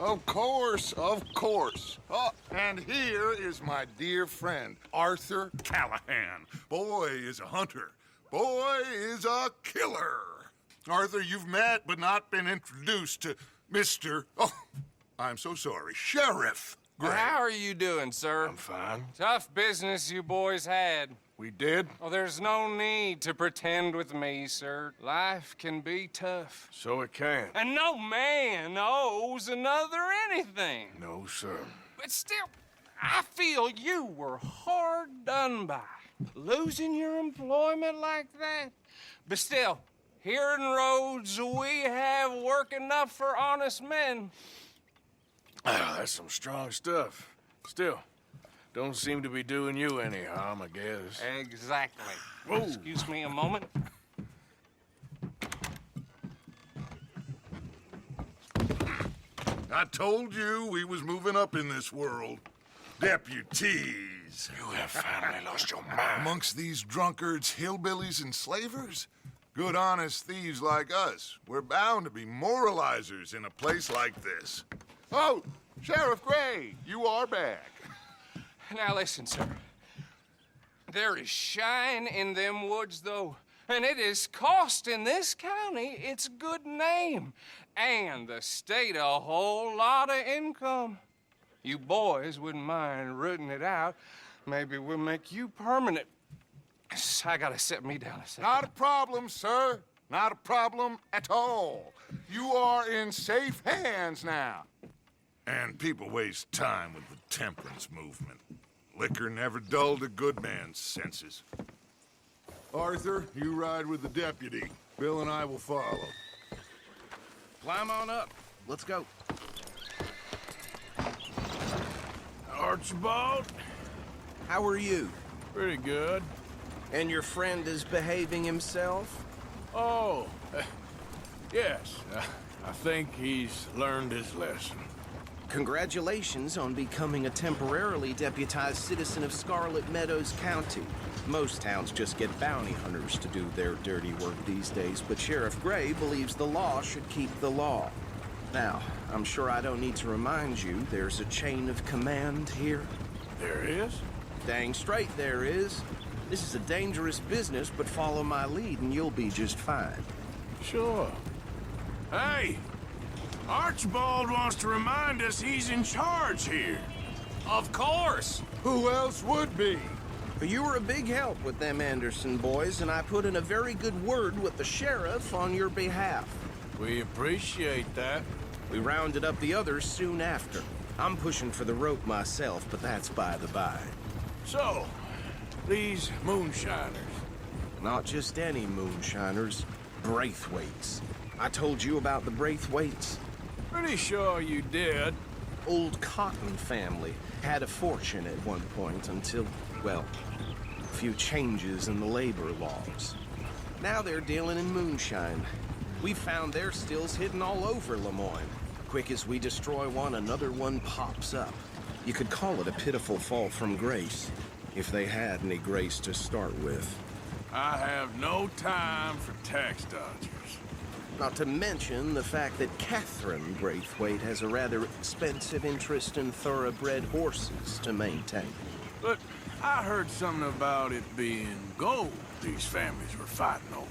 Of course, of course. Oh, and here is my dear friend, Arthur Callahan. Boy is a hunter. Boy is a killer. Arthur, you've met but not been introduced to Mr. Oh, I'm so sorry, Sheriff Gray. How are you doing, sir? I'm fine. Tough business you boys had. We did? Well, there's no need to pretend with me, sir. Life can be tough. So it can. And no man owes another anything. No, sir. But still, I feel you were hard done by. Losing your employment like that. But still, here in Rhodes, we have work enough for honest men. Oh, that's some strong stuff. Still, don't seem to be doing you any harm, I guess. Exactly. Whoa. Excuse me a moment. I told you we was moving up in this world. Deputies. You have finally lost your mind. Amongst these drunkards, hillbillies, and slavers? Good, honest thieves like us. We're bound to be moralizers in a place like this. Oh, Sheriff Gray, you are back. Now listen, sir. There is shine in them woods, though, and it is costing this county its good name and the state a whole lot of income. You boys wouldn't mind rooting it out. Maybe we'll make you permanent. I gotta sit me down a second. Not a problem, sir. Not a problem at all. You are in safe hands now. And people waste time with the temperance movement. Liquor never dulled a good man's senses. Arthur, you ride with the deputy. Bill and I will follow. Climb on up. Let's go. Archibald? How are you? Pretty good. And your friend is behaving himself? Oh, yes. I think he's learned his lesson. Congratulations on becoming a temporarily deputized citizen of Scarlet Meadows County. Most towns just get bounty hunters to do their dirty work these days, but Sheriff Gray believes the law should keep the law. Now, I'm sure I don't need to remind you there's a chain of command here. There is? Dang straight there is. This is a dangerous business, but follow my lead and you'll be just fine. Sure. Hey! Archibald wants to remind us he's in charge here. Of course. Who else would be? You were a big help with them Anderson boys, and I put in a very good word with the sheriff on your behalf. We appreciate that. We rounded up the others soon after. I'm pushing for the rope myself, but that's by the by. So, these moonshiners. Not just any moonshiners, Braithwaites. I told you about the Braithwaites. Pretty sure you did. Old Cotton family had a fortune at one point until, well, a few changes in the labor laws. Now they're dealing in moonshine. We found their stills hidden all over Lemoyne. Quick as we destroy one, another one pops up. You could call it a pitiful fall from grace, if they had any grace to start with. I have no time for tax dodgers. Not to mention the fact that Catherine Braithwaite has a rather expensive interest in thoroughbred horses to maintain. But I heard something about it being gold these families were fighting over.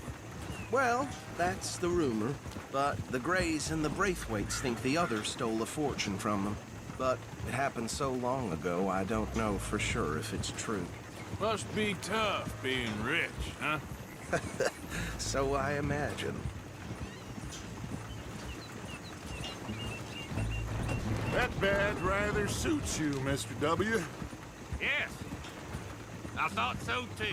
Well, that's the rumor. But the Grays and the Braithwaites think the others stole a fortune from them. But it happened so long ago, I don't know for sure if it's true. Must be tough being rich, huh? So I imagine. That badge rather suits you, Mr. W. Yes, I thought so too.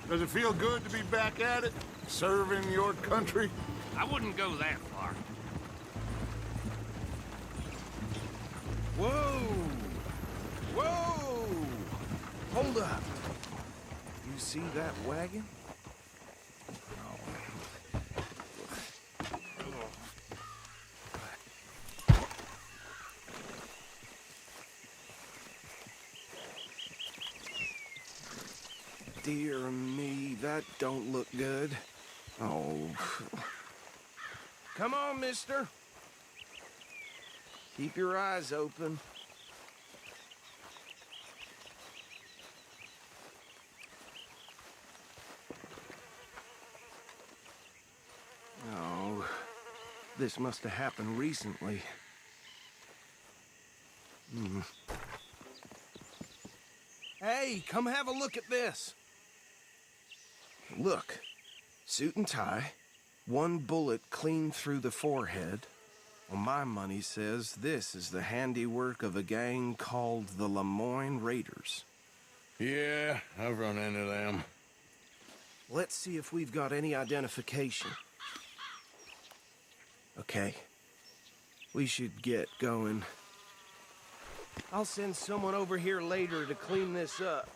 Does it feel good to be back at it? Serving your country? I wouldn't go that far. Whoa! Whoa! Hold up. You see that wagon? Dear me, that don't look good. Oh. Come on, mister. Keep your eyes open. Oh, this must have happened recently. Hey, come have a look at this. Look, suit and tie, one bullet clean through the forehead. Well, my money says this is the handiwork of a gang called the Lemoyne Raiders. Yeah, I've run into them. Let's see if we've got any identification. Okay. We should get going. I'll send someone over here later to clean this up.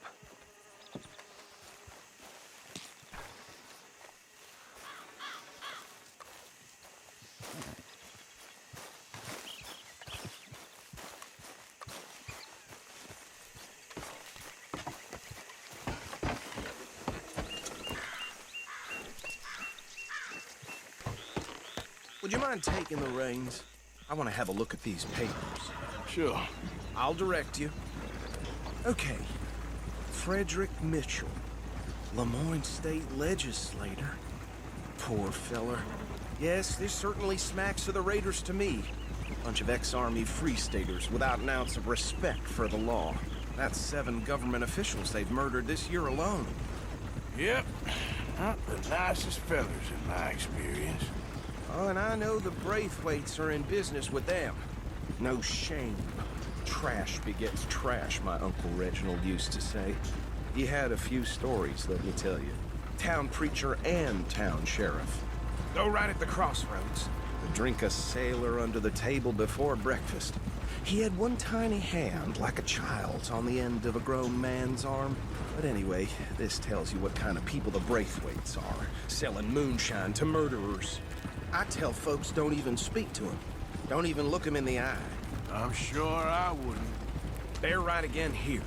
Would you mind taking the reins? I want to have a look at these papers. Sure. I'll direct you. Okay. Frederick Mitchell, Lemoyne State Legislator. Poor feller. Yes, this certainly smacks of the Raiders to me. Bunch of ex-Army Free Staters without an ounce of respect for the law. That's 7 government officials they've murdered this year alone. Yep. Not the nicest fellas in my experience. Oh, and I know the Braithwaites are in business with them. No shame. Trash begets trash, my Uncle Reginald used to say. He had a few stories, let me tell you. Town preacher and town sheriff. Go right at the crossroads. Drink a sailor under the table before breakfast. He had one tiny hand, like a child's, on the end of a grown man's arm. But anyway, this tells you what kind of people the Braithwaites are. Selling moonshine to murderers. I tell folks don't even speak to him. Don't even look him in the eye. I'm sure I wouldn't. They're right again here.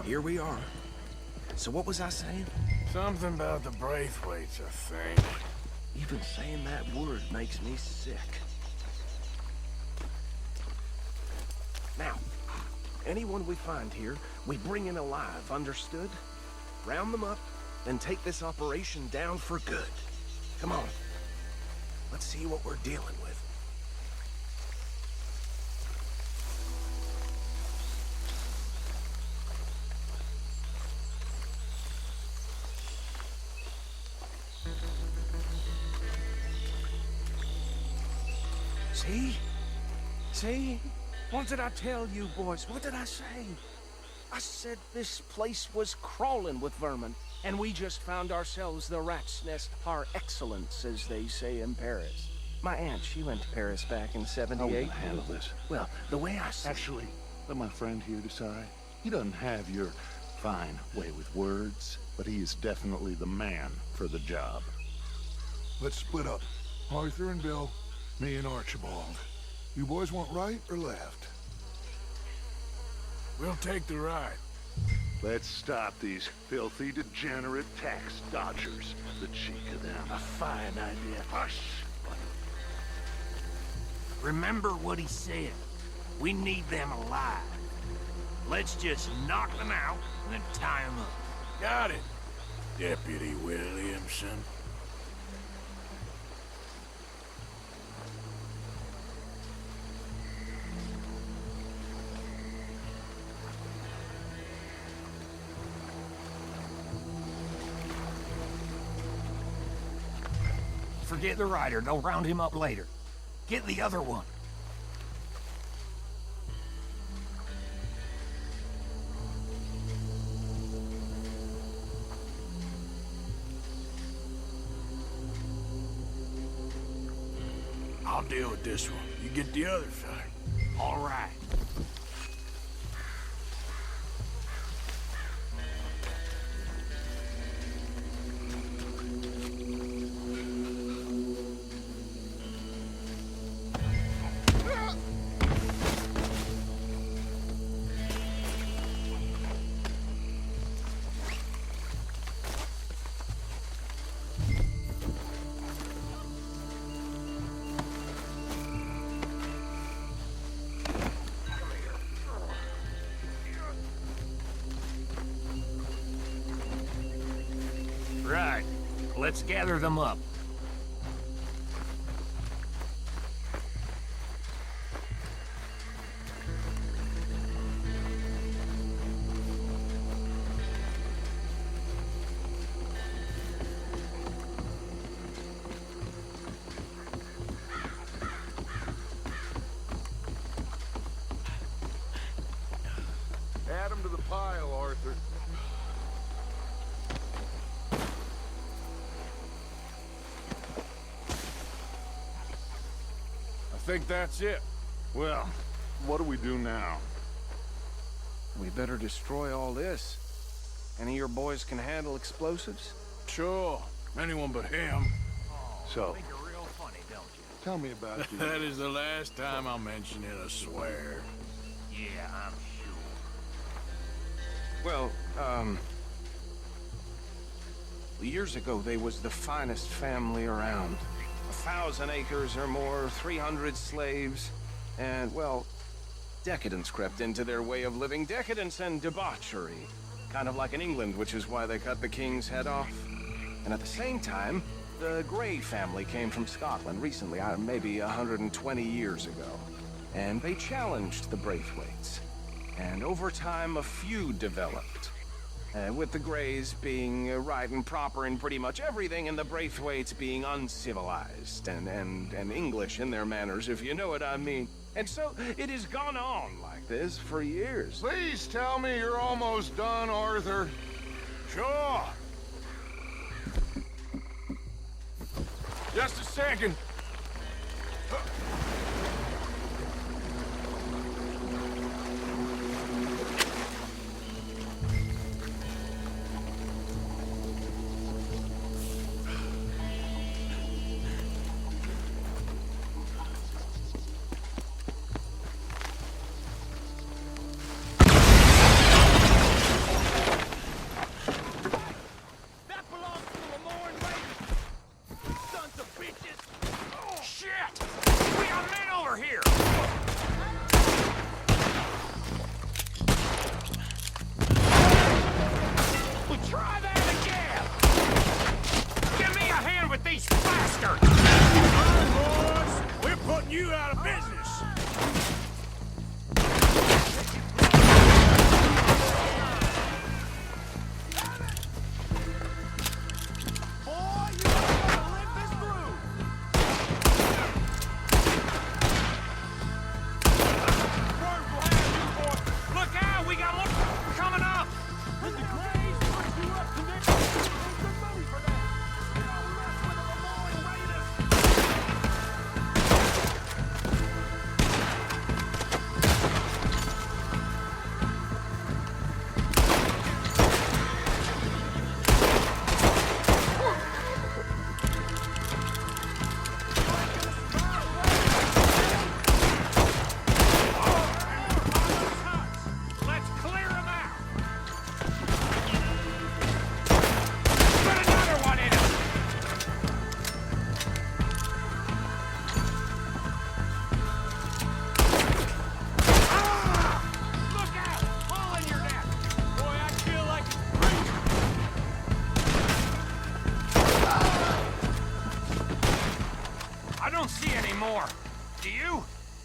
Here we are. So what was I saying? Something about the Braithwaites, I think. Even saying that word makes me sick. Now, anyone we find here, we bring in alive, understood? Round them up, then take this operation down for good. Come on. Let's see what we're dealing with. See? See? What did I tell you, boys? What did I say? I said this place was crawling with vermin, and we just found ourselves the rat's nest par excellence, as they say in Paris. My aunt, she went to Paris back in '78. How are we gonna handle this? Well, the way I see Actually, let my friend here decide. He doesn't have your fine way with words, but he is definitely the man for the job. Let's split up. Arthur and Bill, me and Archibald. You boys want right or left? We'll take the right. Let's stop these filthy, degenerate tax dodgers. The cheek of them. A fine idea. Hush! Remember what he said. We need them alive. Let's just knock them out and then tie them up. Got it, Deputy Williamson. Forget the rider. Don't round him up later. Get the other one. I'll deal with this one. You get the other fella. All right. Let's gather them up. Add 'em to the pile, Arthur. I think that's it. Well, what do we do now? We better destroy all this. Any of your boys can handle explosives? Sure. Anyone but him. So, Think you're real funny, don't you? tell me about you. That is the last time I'll mention it, I swear. Yeah, I'm sure. Well, years ago, they was the finest family around. 1,000 acres or more, 300 slaves, and, well, decadence crept into their way of living. Decadence and debauchery. Kind of like in England, which is why they cut the king's head off. And at the same time, the Grey family came from Scotland recently, maybe 120 years ago. And they challenged the Braithwaites. And over time, a feud developed. With the Greys being right and proper in pretty much everything, and the Braithwaites being uncivilized and English in their manners, if you know what I mean. And so it has gone on like this for years. Please tell me you're almost done, Arthur. Sure. Just a second. You out of business!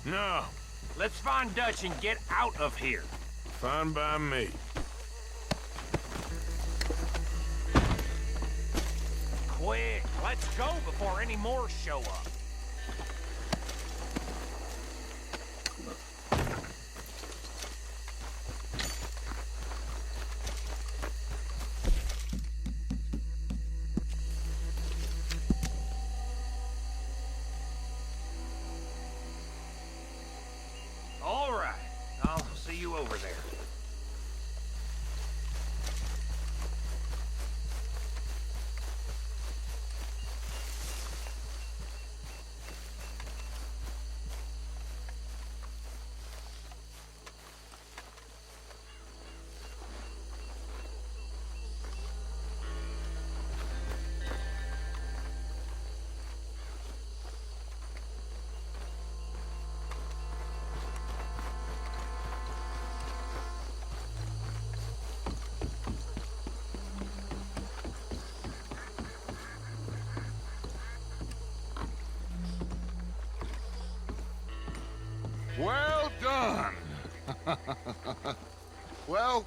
No. Let's find Dutch and get out of here. Fine by me. Quick, let's go before any more show up. All right, I'll see you over there. Well,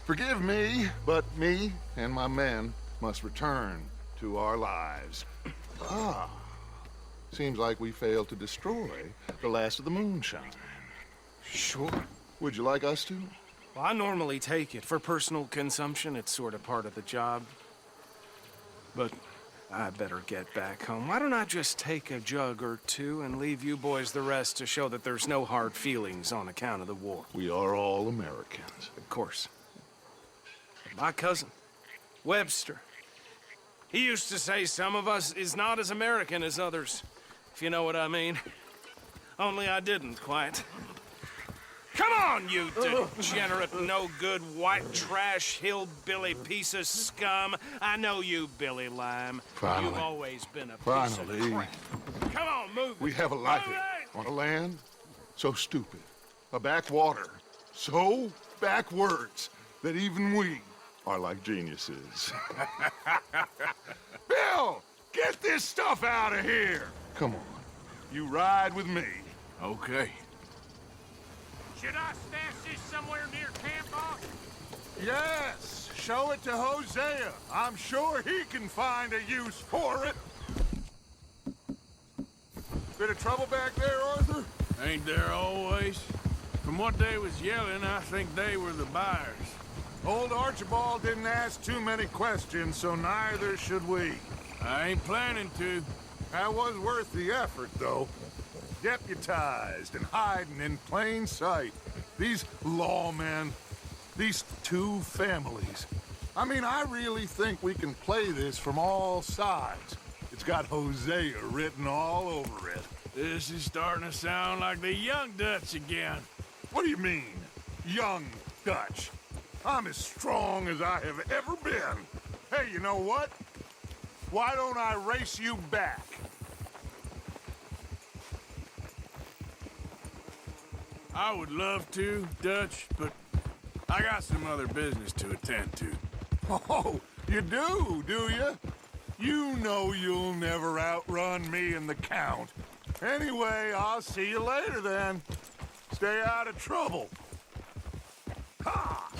forgive me, but me and my men must return to our lives. Ah, seems like we failed to destroy the last of the moonshine. Sure. Would you like us to? Well, I normally take it. For personal consumption, it's sort of part of the job. But I better get back home. Why don't I just take a jug or two and leave you boys the rest to show that there's no hard feelings on account of the war? We are all Americans. Of course. My cousin, Webster, he used to say some of us is not as American as others, if you know what I mean. Only I didn't quite. Come on, you degenerate, no-good, white trash, hillbilly piece of scum. I know you, Billy Lime. Finally. You've always been a piece Finally. of crap. Come on, move it. We have a life Move here it! on a land so stupid, a backwater so backwards that even we are like geniuses. Bill, get this stuff out of here. Come on, you ride with me. Okay. Should I stash this somewhere near camp, boss? Yes, show it to Hosea. I'm sure he can find a use for it. Bit of trouble back there, Arthur? Ain't there always? From what they was yelling, I think they were the buyers. Old Archibald didn't ask too many questions, so neither should we. I ain't planning to. That was worth the effort, though. Deputized and hiding in plain sight. These lawmen, these two families. I mean, I really think we can play this from all sides. It's got Hosea written all over it. This is starting to sound like the Young Dutch again. What do you mean, young Dutch? I'm as strong as I have ever been. Hey, you know what? Why don't I race you back? I would love to, Dutch, but I got some other business to attend to. Oh, you do you? You know you'll never outrun me and the Count. Anyway, I'll see you later then. Stay out of trouble. Ha!